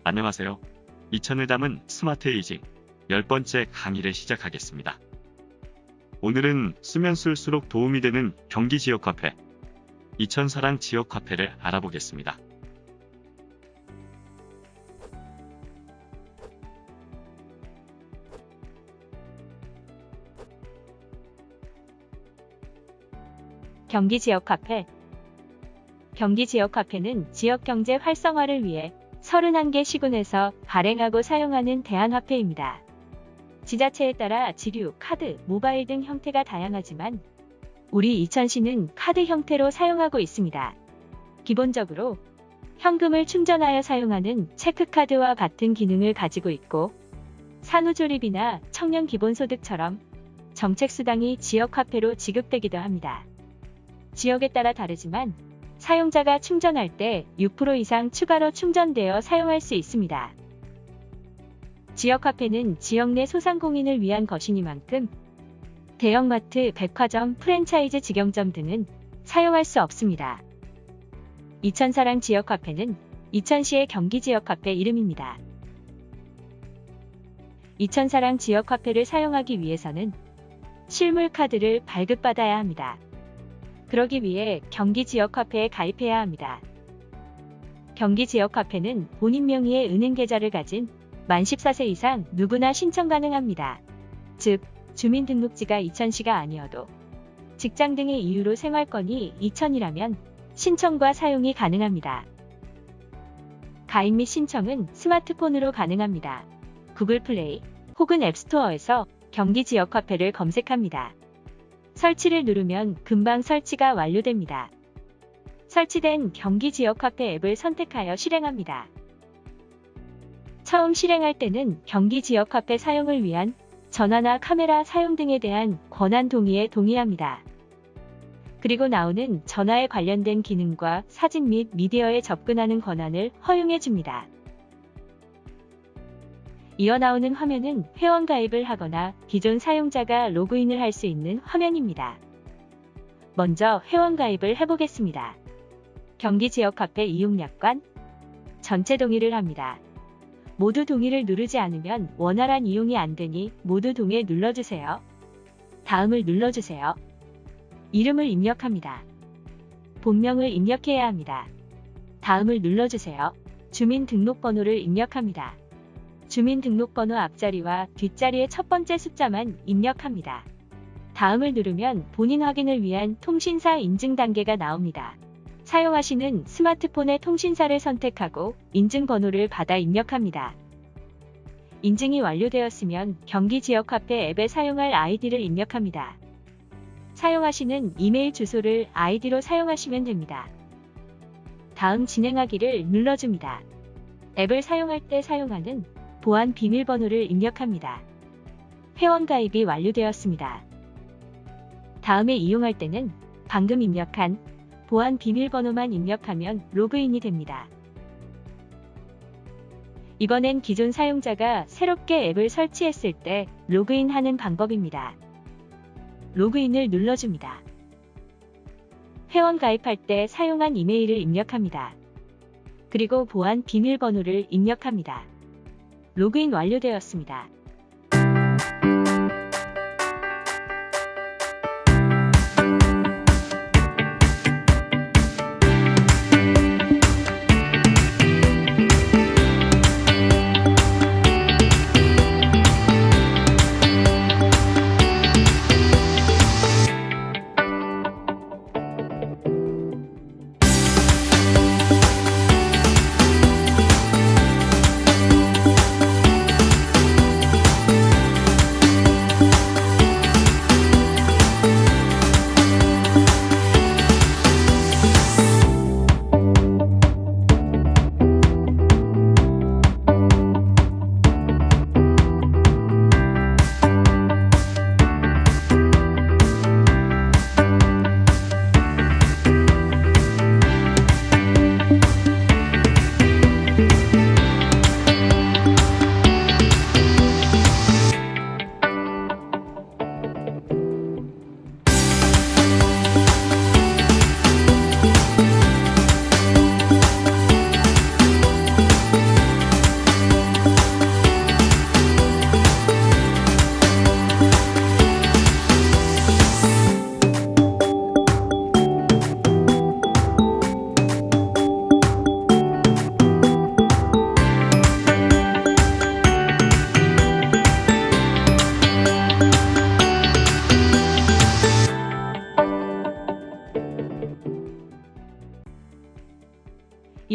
안녕하세요. 2000을 담은 스마트 에이징 10번째 강의를 시작하겠습니다. 오늘은 쓰면 쓸수록 도움이 되는 경기 지역 화폐, 2000사랑 지역 화폐를 알아보겠습니다. 경기 지역 화폐. 경기 지역 화폐는 지역 경제 활성화를 위해 31개 시군에서 발행하고 사용하는 대안화폐입니다. 지자체에 따라 지류, 카드, 모바일 등 형태가 다양하지만 우리 이천시는 카드 형태로 사용하고 있습니다. 기본적으로 현금을 충전하여 사용하는 체크카드와 같은 기능을 가지고 있고 산후조립이나 청년 기본소득처럼 정책수당이 지역화폐로 지급되기도 합니다. 지역에 따라 다르지만 사용자가 충전할 때 6% 이상 추가로 충전되어 사용할 수 있습니다. 지역화폐는 지역 내 소상공인을 위한 것이니만큼 대형마트, 백화점, 프랜차이즈 직영점 등은 사용할 수 없습니다. 2000사랑 지역화폐는 이천시의 경기 지역화폐 이름입니다. 2000사랑 지역화폐를 사용하기 위해서는 실물 카드를 발급받아야 합니다. 그러기 위해 경기 지역화폐에 가입해야 합니다. 경기 지역화폐는 본인 명의의 은행 계좌를 가진 만 14세 이상 누구나 신청 가능합니다. 즉, 주민등록지가 이천시가 아니어도 직장 등의 이유로 생활권이 이천이라면 신청과 사용이 가능합니다. 가입 및 신청은 스마트폰으로 가능합니다. 구글 플레이 혹은 앱스토어에서 경기 지역화폐를 검색합니다. 설치를 누르면 금방 설치가 완료됩니다. 설치된 경기 지역화폐 앱을 선택하여 실행합니다. 처음 실행할 때는 경기 지역화폐 사용을 위한 전화나 카메라 사용 등에 대한 권한 동의에 동의합니다. 그리고 나오는 전화에 관련된 기능과 사진 및 미디어에 접근하는 권한을 허용해 줍니다. 이어 나오는 화면은 회원 가입을 하거나 기존 사용자가 로그인을 할 수 있는 화면입니다. 먼저 회원 가입을 해보겠습니다. 경기 지역화폐 이용약관 전체 동의를 합니다. 모두 동의를 누르지 않으면 원활한 이용이 안 되니 모두 동의 눌러주세요. 다음을 눌러주세요. 이름을 입력합니다. 본명을 입력해야 합니다. 다음을 눌러주세요. 주민등록번호를 입력합니다. 주민등록번호 앞자리와 뒷자리의 첫 번째 숫자만 입력합니다. 다음을 누르면 본인 확인을 위한 통신사 인증 단계가 나옵니다. 사용하시는 스마트폰의 통신사를 선택하고 인증번호를 받아 입력합니다. 인증이 완료되었으면 경기 지역화폐 앱에 사용할 아이디를 입력합니다. 사용하시는 이메일 주소를 아이디로 사용하시면 됩니다. 다음 진행하기를 눌러줍니다. 앱을 사용할 때 사용하는 보안 비밀번호를 입력합니다. 회원 가입이 완료되었습니다. 다음에 이용할 때는 방금 입력한 보안 비밀번호만 입력하면 로그인이 됩니다. 이번엔 기존 사용자가 새롭게 앱을 설치했을 때 로그인하는 방법입니다. 로그인을 눌러줍니다. 회원 가입할 때 사용한 이메일을 입력합니다. 그리고 보안 비밀번호를 입력합니다. 로그인 완료되었습니다.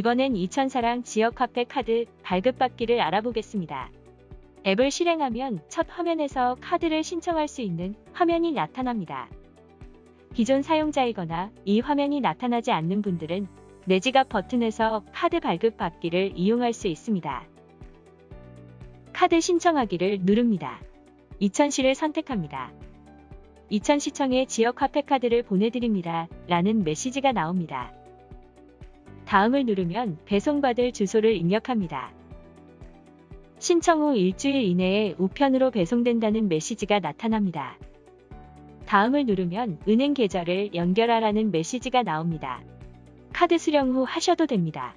이번엔 이천사랑 지역화폐 카드 발급받기를 알아보겠습니다. 앱을 실행하면 첫 화면에서 카드를 신청할 수 있는 화면이 나타납니다. 기존 사용자이거나 이 화면이 나타나지 않는 분들은 내 지갑 버튼에서 카드 발급받기를 이용할 수 있습니다. 카드 신청하기를 누릅니다. 이천시를 선택합니다. 이천시청에 지역화폐 카드를 보내드립니다. 라는 메시지가 나옵니다. 다음을 누르면 배송받을 주소를 입력합니다. 신청 후 일주일 이내에 우편으로 배송된다는 메시지가 나타납니다. 다음을 누르면 은행 계좌를 연결하라는 메시지가 나옵니다. 카드 수령 후 하셔도 됩니다.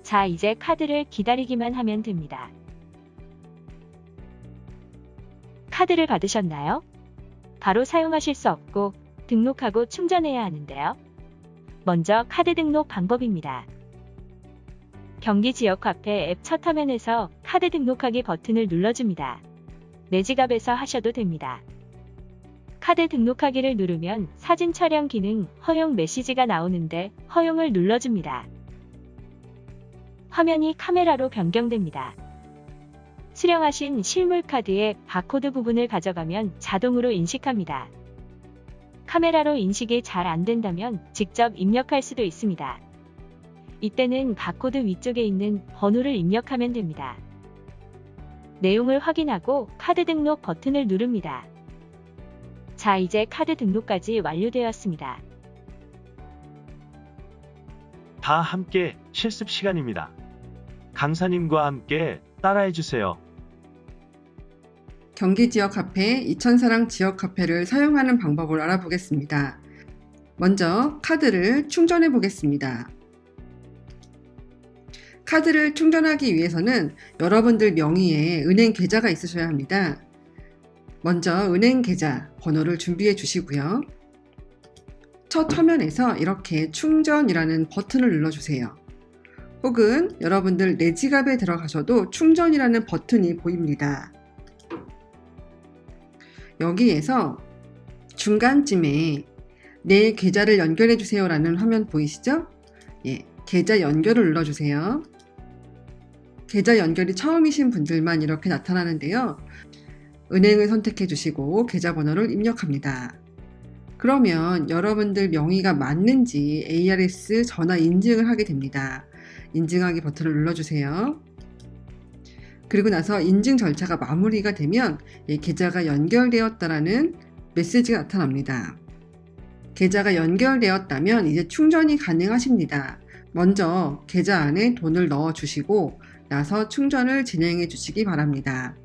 자, 이제 카드를 기다리기만 하면 됩니다. 카드를 받으셨나요? 바로 사용하실 수 없고 등록하고 충전해야 하는데요. 먼저 카드 등록 방법입니다. 경기 지역화폐 앱 첫 화면에서 카드 등록하기 버튼을 눌러줍니다. 내 지갑에서 하셔도 됩니다. 카드 등록하기를 누르면 사진 촬영 기능 허용 메시지가 나오는데 허용을 눌러줍니다. 화면이 카메라로 변경됩니다. 수령하신 실물 카드의 바코드 부분을 가져가면 자동으로 인식합니다. 카메라로 인식이 잘 안 된다면 직접 입력할 수도 있습니다. 이때는 바코드 위쪽에 있는 번호를 입력하면 됩니다. 내용을 확인하고 카드 등록 버튼을 누릅니다. 자, 이제 카드 등록까지 완료되었습니다. 다 함께 실습 시간입니다. 강사님과 함께 따라해주세요. 경기 지역 카페, 이천사랑 지역 카페를 사용하는 방법을 알아보겠습니다. 먼저 카드를 충전해 보겠습니다. 카드를 충전하기 위해서는 여러분들 명의의 은행 계좌가 있으셔야 합니다. 먼저 은행 계좌 번호를 준비해 주시고요. 첫 화면에서 이렇게 충전이라는 버튼을 눌러주세요. 혹은 여러분들 내 지갑에 들어가셔도 충전이라는 버튼이 보입니다. 여기에서 중간쯤에 내 계좌를 연결해 주세요 라는 화면 보이시죠? 예, 계좌 연결을 눌러주세요. 계좌 연결이 처음이신 분들만 이렇게 나타나는데요. 은행을 선택해 주시고 계좌번호를 입력합니다. 그러면 여러분들 명의가 맞는지 ARS 전화 인증을 하게 됩니다. 인증하기 버튼을 눌러주세요. 그리고 나서 인증 절차가 마무리가 되면 계좌가 연결되었다라는 메시지가 나타납니다. 계좌가 연결되었다면 이제 충전이 가능하십니다. 먼저 계좌 안에 돈을 넣어 주시고 나서 충전을 진행해 주시기 바랍니다.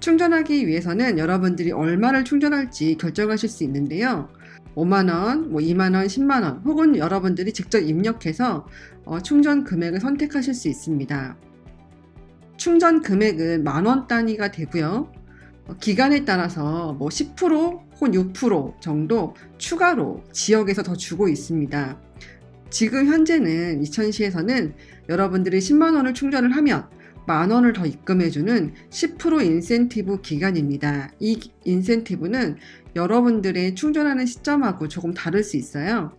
충전하기 위해서는 여러분들이 얼마를 충전할지 결정하실 수 있는데요. 5만원, 2만원, 10만원 혹은 여러분들이 직접 입력해서 충전 금액을 선택하실 수 있습니다. 충전 금액은 만원 단위가 되고요. 기간에 따라서 10% 혹은 6% 정도 추가로 지역에서 더 주고 있습니다. 지금 현재는 이천시에서는 여러분들이 10만원을 충전을 하면 만원을 더 입금해주는 10% 인센티브 기간입니다. 이 인센티브는 여러분들의 충전하는 시점하고 조금 다를 수 있어요.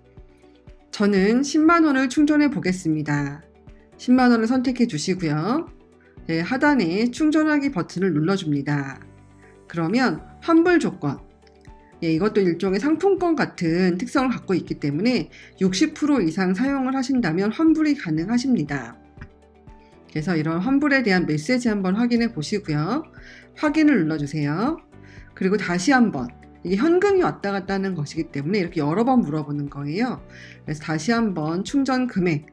저는 10만원을 충전해 보겠습니다. 10만원을 선택해 주시고요. 네, 하단에 충전하기 버튼을 눌러줍니다. 그러면 환불 조건, 이것도 일종의 상품권 같은 특성을 갖고 있기 때문에 60% 이상 사용을 하신다면 환불이 가능하십니다. 그래서 이런 환불에 대한 메시지 한번 확인해 보시고요. 확인을 눌러주세요. 그리고 다시 한번, 이게 현금이 왔다 갔다 하는 것이기 때문에 이렇게 여러 번 물어보는 거예요. 그래서 다시 한번 충전 금액,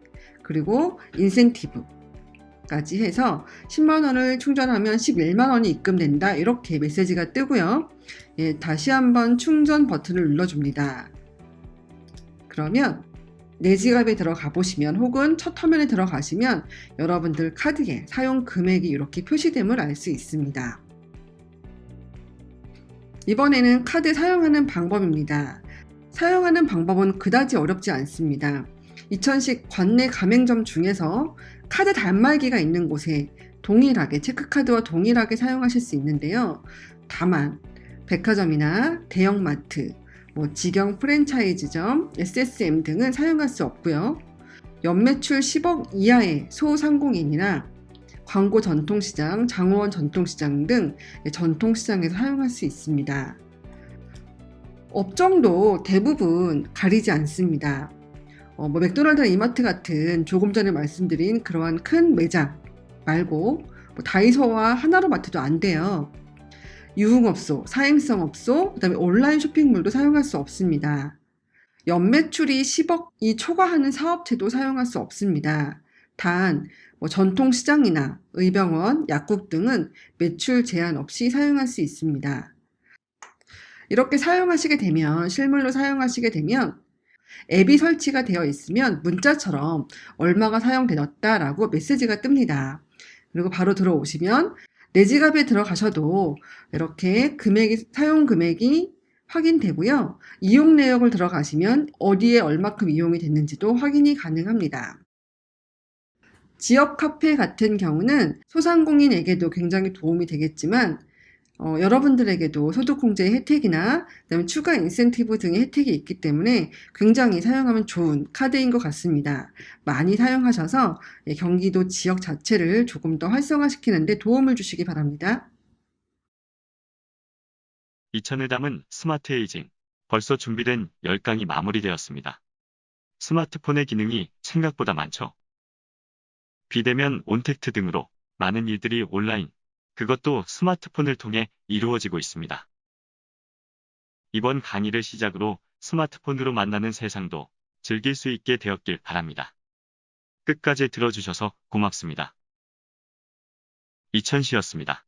그리고 인센티브 까지 해서 10만원을 충전하면 11만원이 입금된다 이렇게 메시지가 뜨고요. 다시 한번 충전 버튼을 눌러줍니다. 그러면 내 지갑에 들어가 보시면 혹은 첫 화면에 들어가시면 여러분들 카드에 사용 금액이 이렇게 표시됨을 알 수 있습니다. 이번에는 카드 사용하는 방법입니다. 사용하는 방법은 그다지 어렵지 않습니다. 이천식 관내 가맹점 중에서 카드 단말기가 있는 곳에 동일하게 체크카드와 동일하게 사용하실 수 있는데요. 다만 백화점이나 대형마트, 직영 프랜차이즈점, SSM 등은 사용할 수 없고요. 연매출 10억 이하의 소상공인이나 광고 전통시장, 장원 전통시장 등 전통시장에서 사용할 수 있습니다. 업종도 대부분 가리지 않습니다. 맥도날드나 이마트 같은 조금 전에 말씀드린 그러한 큰 매장 말고 다이소와 하나로마트도 안 돼요. 유흥업소, 사행성업소, 그다음에 온라인 쇼핑몰도 사용할 수 없습니다. 연매출이 10억이 초과하는 사업체도 사용할 수 없습니다. 단 전통시장이나 의병원, 약국 등은 매출 제한 없이 사용할 수 있습니다. 이렇게 사용하시게 되면, 실물로 사용하시게 되면 앱이 설치가 되어 있으면 문자처럼 얼마가 사용되었다라고 메시지가 뜹니다. 그리고 바로 들어오시면 내 지갑에 들어가셔도 이렇게 사용 금액이 확인되고요. 이용 내역을 들어가시면 어디에 얼마큼 이용이 됐는지도 확인이 가능합니다. 지역 카페 같은 경우는 소상공인에게도 굉장히 도움이 되겠지만 여러분들에게도 소득공제의 혜택이나 그다음에 추가 인센티브 등의 혜택이 있기 때문에 굉장히 사용하면 좋은 카드인 것 같습니다. 많이 사용하셔서 경기도 지역 자체를 조금 더 활성화시키는 데 도움을 주시기 바랍니다. 2000을 담은 스마트 에이징. 벌써 준비된 10강이 마무리되었습니다. 스마트폰의 기능이 생각보다 많죠. 비대면, 온택트 등으로 많은 일들이 온라인, 그것도 스마트폰을 통해 이루어지고 있습니다. 이번 강의를 시작으로 스마트폰으로 만나는 세상도 즐길 수 있게 되었길 바랍니다. 끝까지 들어주셔서 고맙습니다. 이천시였습니다.